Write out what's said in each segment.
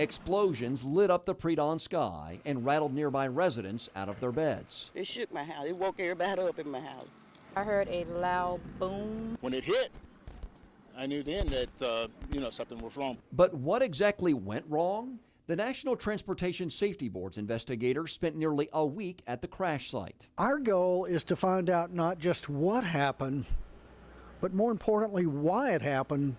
Explosions lit up the pre-dawn sky and rattled nearby residents out of their beds. It shook my house. It woke everybody up in my house. I heard a loud boom. When it hit, I knew then that, something was wrong. But what exactly went wrong? The National Transportation Safety Board's investigators spent nearly a week at the crash site. Our goal is to find out not just what happened, but more importantly, why it happened,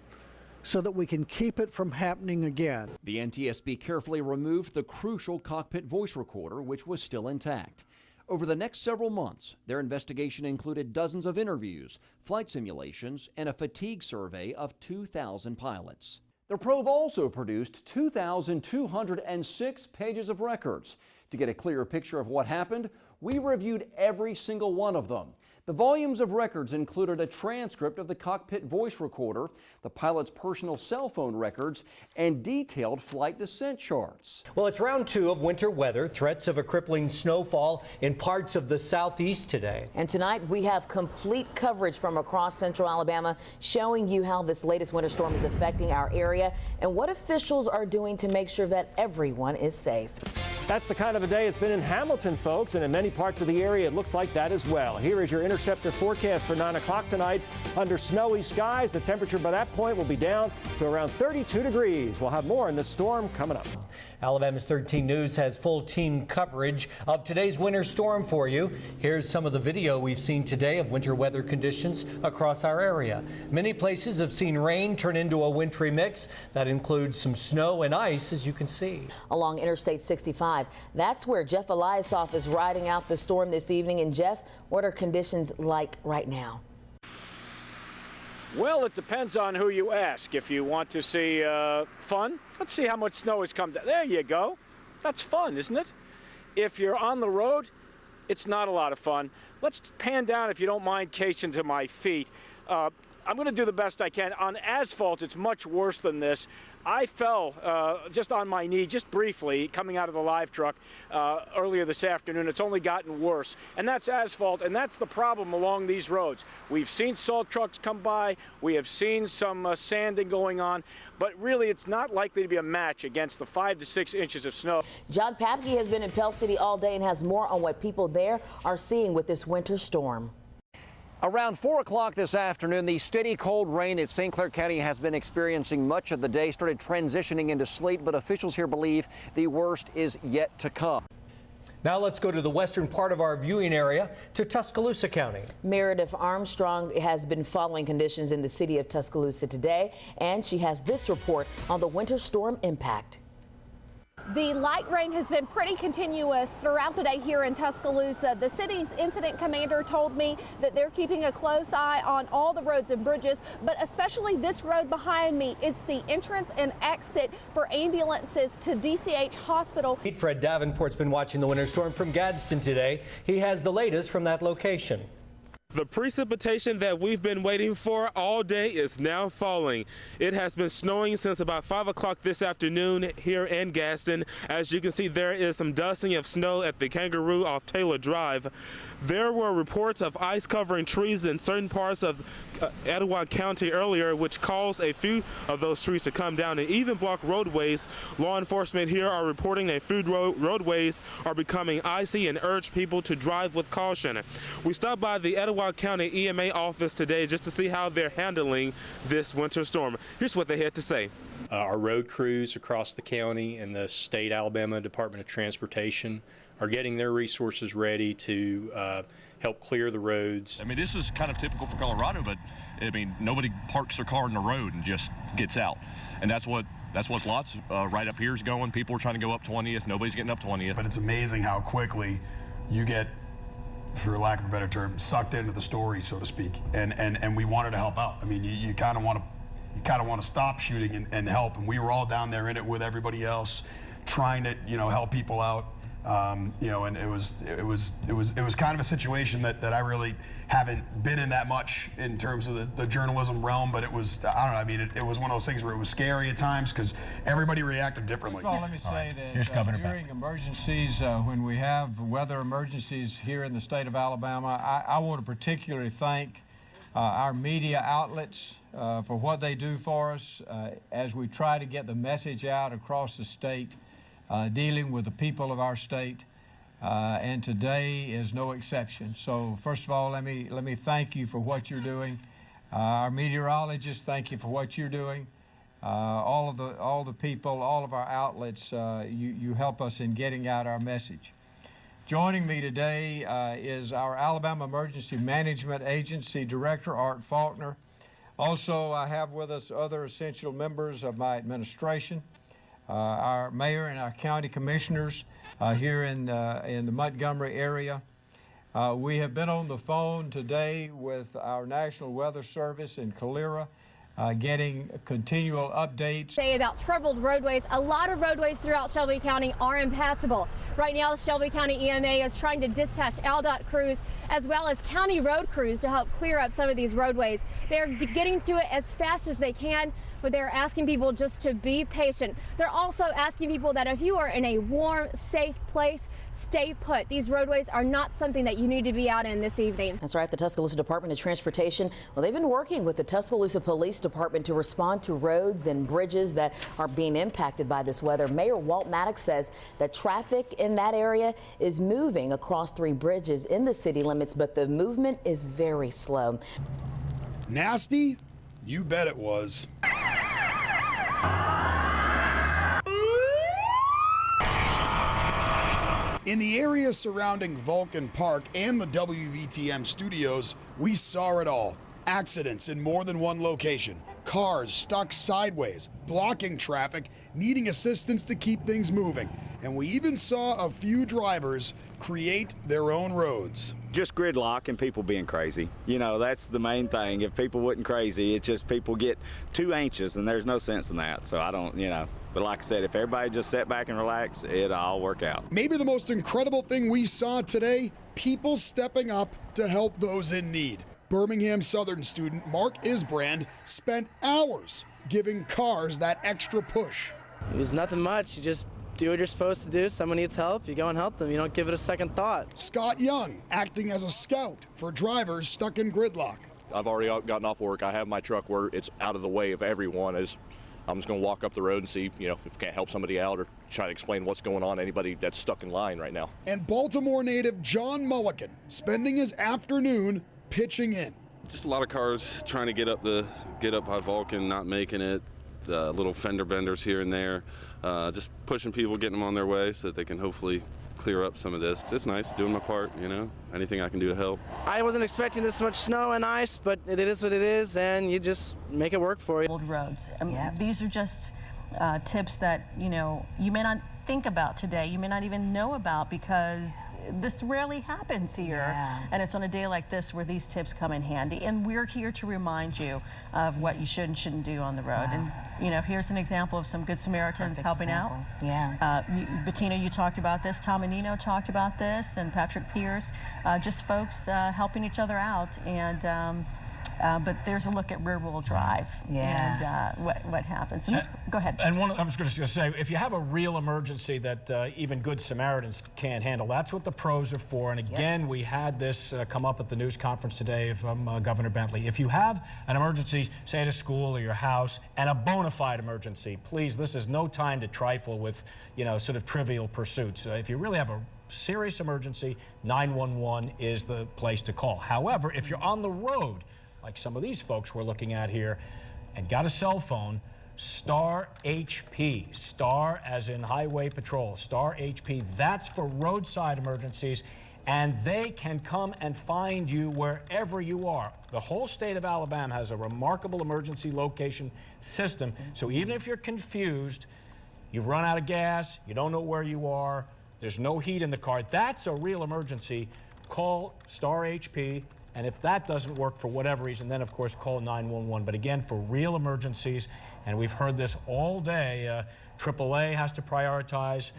so that we can keep it from happening again. The NTSB carefully removed the crucial cockpit voice recorder, which was still intact. Over the next several months, their investigation included dozens of interviews, flight simulations, and a fatigue survey of 2,000 pilots. The probe also produced 2,206 pages of records. To get a clearer picture of what happened, we reviewed every single one of them. The volumes of records included a transcript of the cockpit voice recorder, the pilot's personal cell phone records, and detailed flight descent charts. Well, it's round 2 of winter weather. Threats of a crippling snowfall in parts of the southeast today. And tonight we have complete coverage from across central Alabama showing you how this latest winter storm is affecting our area and what officials are doing to make sure that everyone is safe. That's the kind of a day it's been in Hamilton, folks, and in many parts of the area it looks like that as well. Here is your Interceptor forecast for 9 o'clock tonight. Under snowy skies, the temperature by that point will be down to around 32 degrees. We'll have more on this storm coming up. Alabama's 13 News has full team coverage of today's winter storm for you. Here's some of the video we've seen today of winter weather conditions across our area. Many places have seen rain turn into a wintry mix. That includes some snow and ice, as you can see. Along Interstate 65, that's where Jeff Eliasoff is riding out the storm this evening. And Jeff, what are conditions like right now? Well, it depends on who you ask. If you want to see fun, let's see how much snow has come down. There you go. That's fun, isn't it? If you're on the road, it's not a lot of fun. Let's pan down, if you don't mind, casing to my feet. I'm going to do the best I can. On asphalt, it's much worse than this. I fell just on my knee, just briefly, coming out of the live truck earlier this afternoon. It's only gotten worse. And that's asphalt, and that's the problem along these roads. We've seen salt trucks come by. We have seen some sanding going on. But really, it's not likely to be a match against the 5 to 6 inches of snow. John Papke has been in Pell City all day and has more on what people there are seeing with this winter storm. Around 4 o'clock this afternoon, the steady cold rain that St. Clair County has been experiencing much of the day started transitioning into sleet, but officials here believe the worst is yet to come. Now let's go to the western part of our viewing area, to Tuscaloosa County. Meredith Armstrong has been following conditions in the city of Tuscaloosa today, and she has this report on the winter storm impact. The light rain has been pretty continuous throughout the day here in Tuscaloosa. The city's incident commander told me that they're keeping a close eye on all the roads and bridges, but especially this road behind me. It's the entrance and exit for ambulances to DCH Hospital. Fred Davenport's been watching the winter storm from Gadsden today. He has the latest from that location. The precipitation that we've been waiting for all day is now falling. It has been snowing since about 5 o'clock this afternoon here in Gadsden. As you can see, there is some dusting of snow at the Kangaroo off Taylor Drive. There were reports of ice covering trees in certain parts of Etowah County earlier, which caused a few of those trees to come down and even block roadways. Law enforcement here are reporting that few roadways are becoming icy and urge people to drive with caution. We stopped by the Etowah County EMA office today just to see how they're handling this winter storm. Here's what they had to say. Our road crews across the county and the state Alabama Department of Transportation are getting their resources ready to help clear the roads. I mean, this is kind of typical for Colorado, but I mean, nobody parks their car in the road and just gets out. And that's what lots right up here is going. People are trying to go up 20th. Nobody's getting up 20th. But it's amazing how quickly you get, for lack of a better term, sucked into the story, so to speak. And we wanted to help out. I mean, you kind of want to stop shooting and help. And we were all down there in it with everybody else, trying to help people out. And it was kind of a situation that I really haven't been in that much in terms of the journalism realm, but it was, I don't know, I mean, it was one of those things where it was scary at times because everybody reacted differently. Well, let me say that during emergencies, when we have weather emergencies here in the state of Alabama, I want to particularly thank our media outlets for what they do for us as we try to get the message out across the state, dealing with the people of our state. And today is no exception. So first of all, let me thank you for what you're doing. Our meteorologists, thank you for what you're doing. All the people, all of our outlets, you help us in getting out our message. Joining me today is our Alabama Emergency Management Agency Director, Art Faulkner. Also, I have with us other essential members of my administration, our mayor and our county commissioners here in the Montgomery area. We have been on the phone today with our National Weather Service in Calera, getting continual updates. Say about troubled roadways. A lot of roadways throughout Shelby County are impassable. Right now, Shelby County EMA is trying to dispatch ALDOT crews as well as county road crews to help clear up some of these roadways. They're getting to it as fast as they can, but they're asking people just to be patient. They're also asking people that if you are in a warm, safe place, stay put. These roadways are not something that you need to be out in this evening. That's right. The Tuscaloosa Department of Transportation, well, they've been working with the Tuscaloosa Police Department to respond to roads and bridges that are being impacted by this weather. Mayor Walt Maddox says that traffic in that area is moving across 3 bridges in the city limits, but the movement is very slow. Nasty? You bet it was. In the area surrounding Vulcan Park and the WVTM studios, we saw it all. Accidents in more than one location, cars stuck sideways, blocking traffic, needing assistance to keep things moving. And we even saw a few drivers create their own roads. Just gridlock and people being crazy. You know, that's the main thing. If people wasn't crazy, it's just people get too anxious, and there's no sense in that. So I don't, but like I said, if everybody just sat back and relax, it'll all work out. Maybe the most incredible thing we saw today, people stepping up to help those in need. Birmingham Southern student Mark Isbrand spent hours giving cars that extra push. It was nothing much. You just do what you're supposed to do. Someone needs help, you go and help them. You don't give it a second thought. Scott Young acting as a scout for drivers stuck in gridlock. I've already gotten off work. I have my truck where it's out of the way of everyone. I'm just going to walk up the road and see, if I can't help somebody out or try to explain what's going on to anybody that's stuck in line right now. And Baltimore native John Mullican spending his afternoon pitching in. Just a lot of cars trying to get up by Vulcan, not making it. Little fender benders here and there. Just pushing people, getting them on their way so that they can hopefully clear up some of this. It's nice doing my part, anything I can do to help. I wasn't expecting this much snow and ice, but it is what it is, and you just make it work for you. Old roads. These are just tips that, you may not think about today, you may not even know about, because this rarely happens here. And it's on a day like this where these tips come in handy, and we're here to remind you of what you should and shouldn't do on the road. And here's an example of some good Samaritans helping out. Bettina, you talked about this, Tom and Nino talked about this, and Patrick Pierce, just folks helping each other out. And but there's a look at rear-wheel drive and what happens. And go ahead. And I was going to say, if you have a real emergency that even good Samaritans can't handle, that's what the pros are for. And again, we had this come up at the news conference today from Governor Bentley. If you have an emergency, say at a school or your house, and a bona fide emergency, please, this is no time to trifle with, sort of trivial pursuits. If you really have a serious emergency, 911 is the place to call. However, if you're on the road, like some of these folks we're looking at here, and got a cell phone, Star HP, Star as in Highway Patrol, Star HP, that's for roadside emergencies, and they can come and find you wherever you are. The whole state of Alabama has a remarkable emergency location system, so even if you're confused, you've run out of gas, you don't know where you are, there's no heat in the car, that's a real emergency, call Star HP. And if that doesn't work for whatever reason, then of course call 911. But again, for real emergencies, and we've heard this all day, AAA has to prioritize,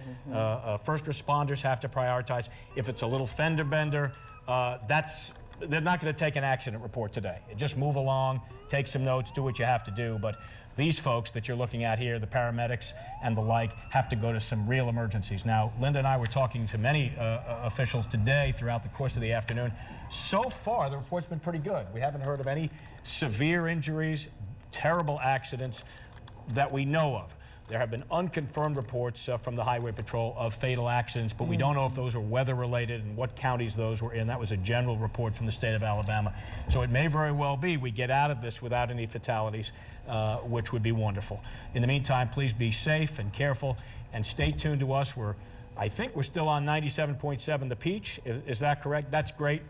first responders have to prioritize. If it's a little fender bender, they're not going to take an accident report today. Just move along, take some notes, do what you have to do. But these folks that you're looking at here, the paramedics and the like, have to go to some real emergencies. Now, Linda and I were talking to many officials today throughout the course of the afternoon. So far, the report's been pretty good. We haven't heard of any severe injuries, terrible accidents that we know of. There have been unconfirmed reports from the Highway Patrol of fatal accidents, but we don't know if those are weather-related and what counties those were in. That was a general report from the state of Alabama. So it may very well be we get out of this without any fatalities, which would be wonderful. In the meantime, please be safe and careful and stay tuned to us. I think we're still on 97.7 The Peach. Is that correct? That's great.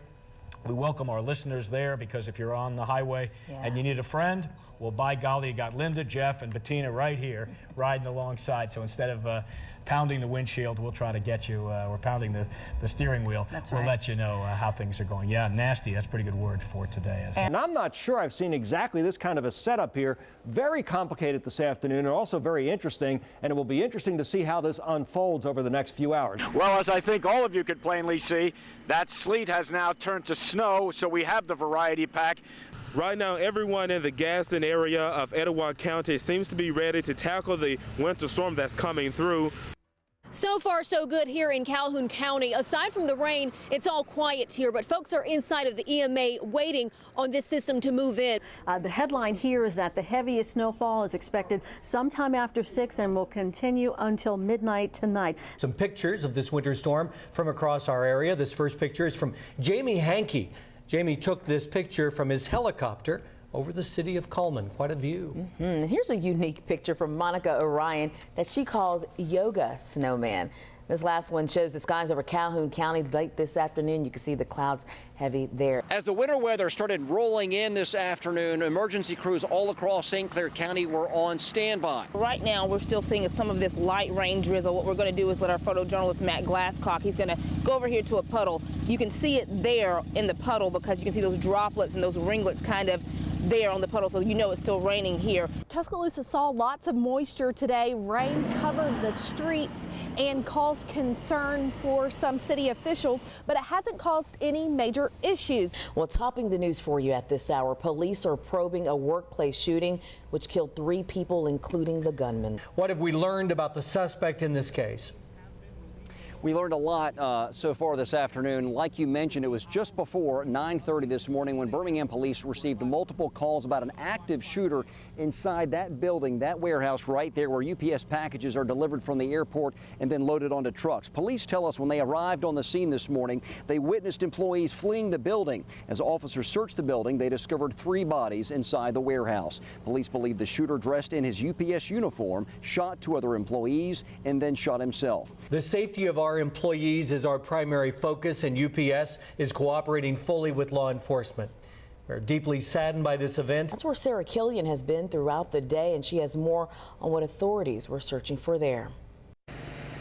We welcome our listeners there, because if you're on the highway and you need a friend, well, by golly, you got Linda, Jeff, and Bettina right here riding alongside. So instead of pounding the windshield, we'll try to get you, or pounding the steering wheel. We'll let you know how things are going. Yeah, nasty, that's a pretty good word for today. And I'm not sure I've seen exactly this kind of a setup here. Very complicated this afternoon, and also very interesting, and it will be interesting to see how this unfolds over the next few hours. Well, as I think all of you could plainly see, that sleet has now turned to snow, so we have the variety pack. Right now, everyone in the Gaston area of Etowah County seems to be ready to tackle the winter storm that's coming through. So far, so good here in Calhoun County. Aside from the rain, it's all quiet here, but folks are inside of the EMA waiting on this system to move in. The headline here is that the heaviest snowfall is expected sometime after 6 and will continue until midnight tonight. Some pictures of this winter storm from across our area. This first picture is from Jamie Hankey. Jamie took this picture from his helicopter over the city of Cullman. Quite a view. Here's a unique picture from Monica Orion that she calls Yoga Snowman. This last one shows the skies over Calhoun County late this afternoon. You can see the clouds heavy there. As the winter weather started rolling in this afternoon, emergency crews all across St. Clair County were on standby. Right now, we're still seeing some of this light rain drizzle. What we're going to do is let our photojournalist Matt Glasscock, he's going to go over here to a puddle. You can see it there in the puddle because you can see those droplets and those ringlets kind of there on the puddle, so you know it's still raining here. Tuscaloosa saw lots of moisture today. Rain covered the streets and caused concern for some city officials, but it hasn't caused any major issues. Well, topping the news for you at this hour, police are probing a workplace shooting which killed 3 people, including the gunman. What have we learned about the suspect in this case? We learned a lot so far this afternoon. Like you mentioned, it was just before 9:30 this morning when Birmingham police received multiple calls about an active shooter inside that building, that warehouse right there where UPS packages are delivered from the airport and then loaded onto trucks. Police tell us when they arrived on the scene this morning, they witnessed employees fleeing the building. As officers searched the building, they discovered 3 bodies inside the warehouse. Police believe the shooter, dressed in his UPS uniform, shot 2 other employees and then shot himself. The safety of our employees is our primary focus, and UPS is cooperating fully with law enforcement. We're deeply saddened by this event. That's where Sarah Killian has been throughout the day, and she has more on what authorities were searching for there.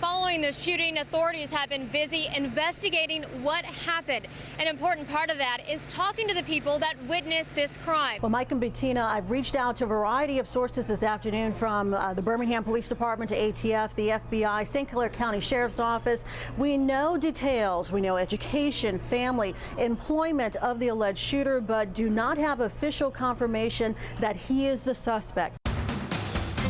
Following the shooting, authorities have been busy investigating what happened. An important part of that is talking to the people that witnessed this crime. Well, Mike and Bettina, I've reached out to a variety of sources this afternoon, from the Birmingham Police Department to ATF, the FBI, St. Clair County Sheriff's Office. We know details. We know education, family, employment of the alleged shooter, but do not have official confirmation that he is the suspect.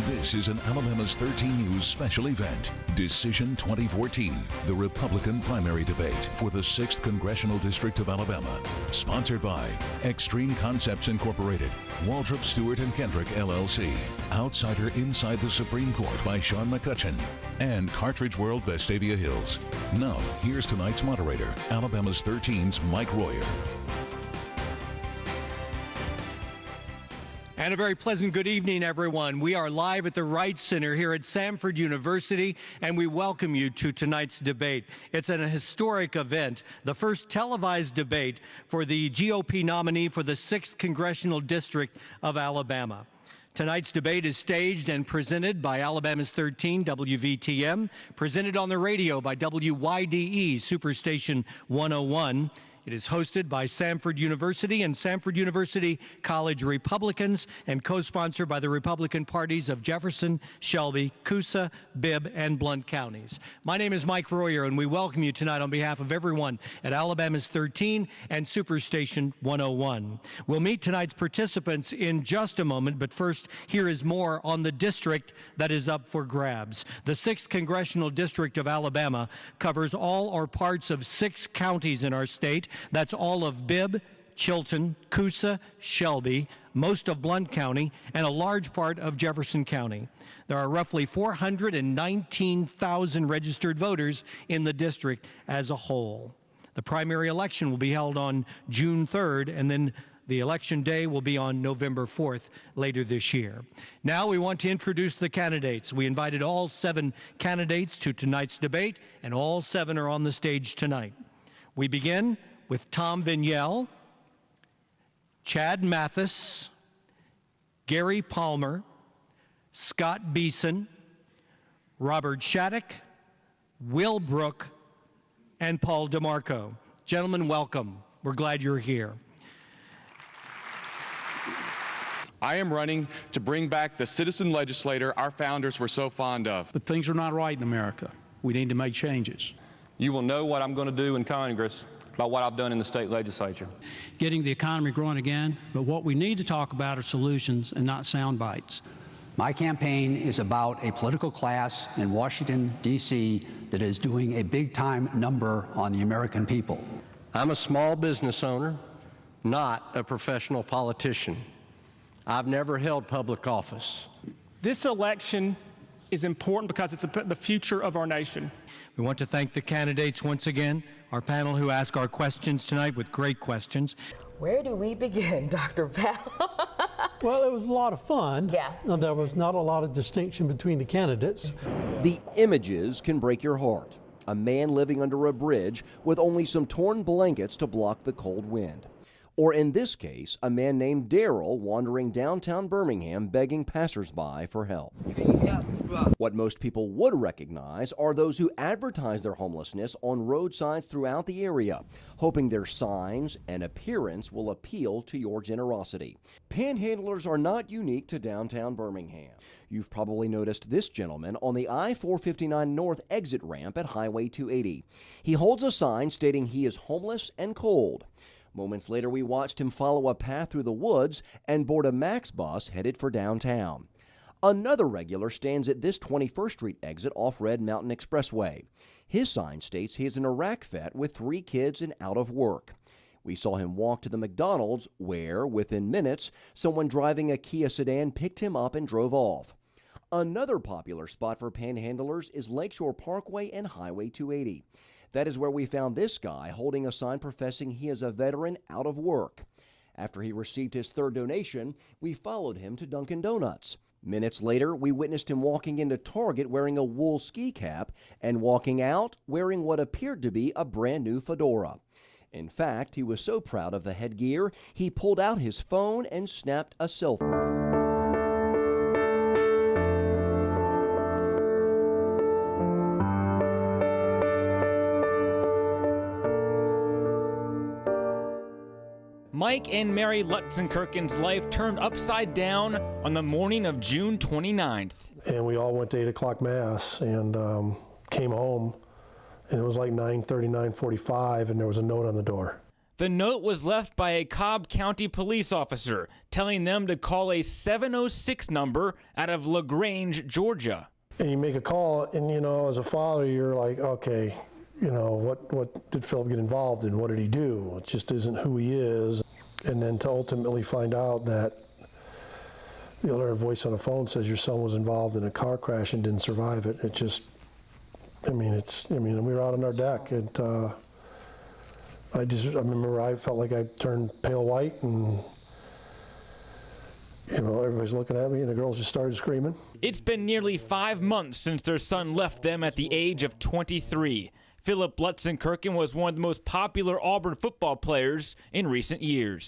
This is an Alabama's 13 News special event. Decision 2014, the Republican primary debate for the 6th Congressional District of Alabama. Sponsored by Extreme Concepts Incorporated, Waldrop Stewart and Kendrick LLC, Outsider Inside the Supreme Court by Sean McCutcheon, and Cartridge World Vestavia Hills. Now, here's tonight's moderator, Alabama's 13's Mike Royer. And a very pleasant good evening, everyone. We are live at the Wright Center here at Samford University, and we welcome you to tonight's debate. It's an historic event, the first televised debate for the GOP nominee for the 6th Congressional District of Alabama. Tonight's debate is staged and presented by Alabama's 13 WVTM, presented on the radio by WYDE Superstation 101, It is hosted by Samford University and Samford University College Republicans and co-sponsored by the Republican parties of Jefferson, Shelby, Coosa, Bibb, and Blount counties. My name is Mike Royer, and we welcome you tonight on behalf of everyone at Alabama's 13 and Superstation 101. We'll meet tonight's participants in just a moment, but first, here is more on the district that is up for grabs. The 6th Congressional District of Alabama covers all or parts of 6 counties in our state. That's all of Bibb, Chilton, Coosa, Shelby, most of Blount County, and a large part of Jefferson County. There are roughly 419,000 registered voters in the district as a whole. The primary election will be held on June 3rd, and then the election day will be on November 4th later this year. Now we want to introduce the candidates. We invited all 7 candidates to tonight's debate, and all 7 are on the stage tonight. We begin with Tom Vignell, Chad Mathis, Gary Palmer, Scott Beeson, Robert Shattuck, Will Brook, and Paul DeMarco. Gentlemen, welcome. We're glad you're here. I am running to bring back the citizen legislator our founders were so fond of. But things are not right in America. We need to make changes. You will know what I'm going to do in Congress by what I've done in the state legislature. Getting the economy growing again, but what we need to talk about are solutions and not sound bites. My campaign is about a political class in Washington, D.C. that is doing a big-time number on the American people. I'm a small business owner, not a professional politician. I've never held public office. This election is important because it's the future of our nation. We want to thank the candidates once again, our panel who ask our questions tonight with great questions. Where do we begin, Dr. Powell? Well, it was a lot of fun. Yeah. There was not a lot of distinction between the candidates. The images can break your heart. A man living under a bridge with only some torn blankets to block the cold wind. Or in this case, a man named Daryl wandering downtown Birmingham begging passersby for help. What most people would recognize are those who advertise their homelessness on roadsides throughout the area, hoping their signs and appearance will appeal to your generosity. Panhandlers are not unique to downtown Birmingham. You've probably noticed this gentleman on the I-459 North exit ramp at Highway 280. He holds a sign stating he is homeless and cold. Moments later, we watched him follow a path through the woods and board a Max bus headed for downtown. Another regular stands at this 21st Street exit off Red Mountain Expressway. His sign states he is an Iraq vet with 3 kids and out of work. We saw him walk to the McDonald's where, within minutes, someone driving a Kia sedan picked him up and drove off. Another popular spot for panhandlers is Lakeshore Parkway and Highway 280. That is where we found this guy holding a sign professing he is a veteran out of work. After he received his 3rd donation, we followed him to Dunkin' Donuts. Minutes later, we witnessed him walking into Target wearing a wool ski cap and walking out wearing what appeared to be a brand new fedora. In fact, he was so proud of the headgear, he pulled out his phone and snapped a selfie. Mike and Mary Lutzenkirchen's life turned upside down on the morning of June 29th. And we all went to 8 o'clock Mass and came home, and it was like 9:30, 9:45, and there was a note on the door. The note was left by a Cobb County police officer telling them to call a 706 number out of LaGrange, Georgia. And you make a call, and as a father, you're like, okay, what did Philip get involved in? What did he do? It just isn't who he is. And then to ultimately find out that the other voice on the phone says your son was involved in a car crash and didn't survive it. It just, we were out on our deck. And I remember I felt like I turned pale white, and everybody's looking at me, and the girls just started screaming. It's been nearly 5 months since their son left them at the age of 23. Philip Lutzenkirchen was one of the most popular Auburn football players in recent years.